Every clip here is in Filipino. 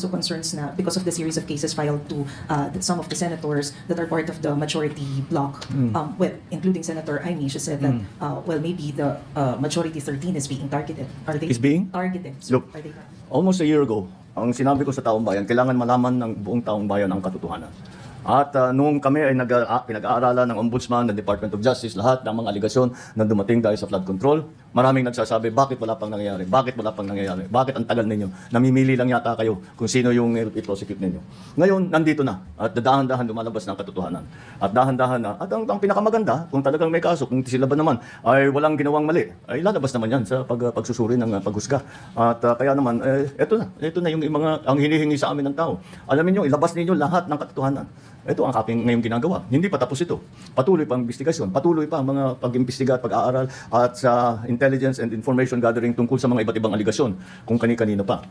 also concerns na because of the series of cases filed to some of the senators that are part of the majority bloc, well, including Senator Amy, she said that, well, maybe the majority 13 is being targeted. Are they Is being? targeted? So, Look, are they almost a year ago, ang sinabi ko sa taong bayan, kailangan malaman ng buong taong bayan ang katotohanan. At nung kami ay pinag-aaralan ng Ombudsman, ng Department of Justice, lahat ng mga aligasyon na dumating dahil sa flood control, maraming nagsasabi, bakit wala pang nangyayari? Bakit wala pang nangyayari? Bakit ang tagal ninyo? Namimili lang yata kayo kung sino yung i-prosecute ninyo. Ngayon, nandito na. At dahan-dahan lumalabas ng katotohanan. At dahan-dahan na. At ang pinakamaganda, kung talagang may kaso, kung sila ba naman ay walang ginawang mali, ay lalabas naman yan sa pagsusuri ng paghusga. At kaya naman, ito na yung mga ang hinihingi sa amin ng tao. Alamin nyo, ilabas ninyo lahat ng katotohanan. Ito ang aking ngayong ginagawa. Hindi pa tapos ito. Patuloy pa ang investigasyon. Patuloy pa ang mga pag-imbestiga at pag-aaral at sa intelligence and information gathering tungkol sa mga iba't ibang aligasyon kung kani-kanino pa.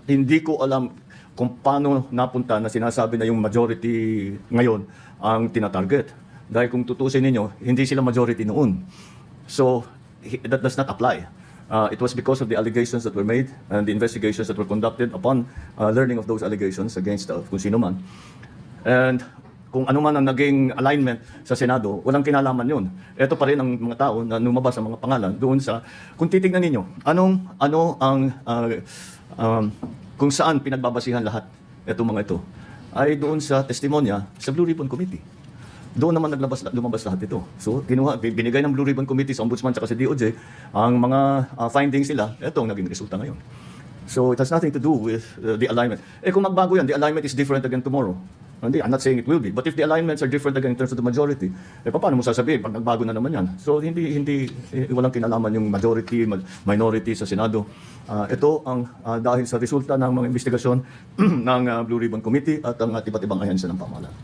Hindi ko alam kung paano napunta na sinasabi na yung majority ngayon ang tinatarget. Dahil kung tutusin ninyo, hindi sila majority noon. So, that does not apply. It was because of the allegations that were made and the investigations that were conducted upon learning of those allegations against kung sino man. And kung ano man ang naging alignment sa Senado, walang kinalaman yun. Ito pa rin ang mga tao na lumabas ang mga pangalan doon sa, kung titignan ninyo, kung saan pinagbabasihan lahat itong mga ito, ay doon sa testimonya sa Blue Ribbon Committee. Doon naman lumabas lahat ito. So, binigay ng Blue Ribbon Committee sa Ombudsman at sa DOJ ang mga findings nila. Ito ang naging resulta ngayon. So, it has nothing to do with the alignment. Kung magbago yan, the alignment is different again tomorrow. Hindi, I'm not saying it will be. But if the alignments are different again in terms of the majority, paano mo sasabihin pag nagbago na naman yan? So, walang kinalaman yung majority, minority sa Senado. Ito ang dahil sa resulta ng mga investigasyon ng Blue Ribbon Committee at ang iba't ibang ahensya ng pamahalaan.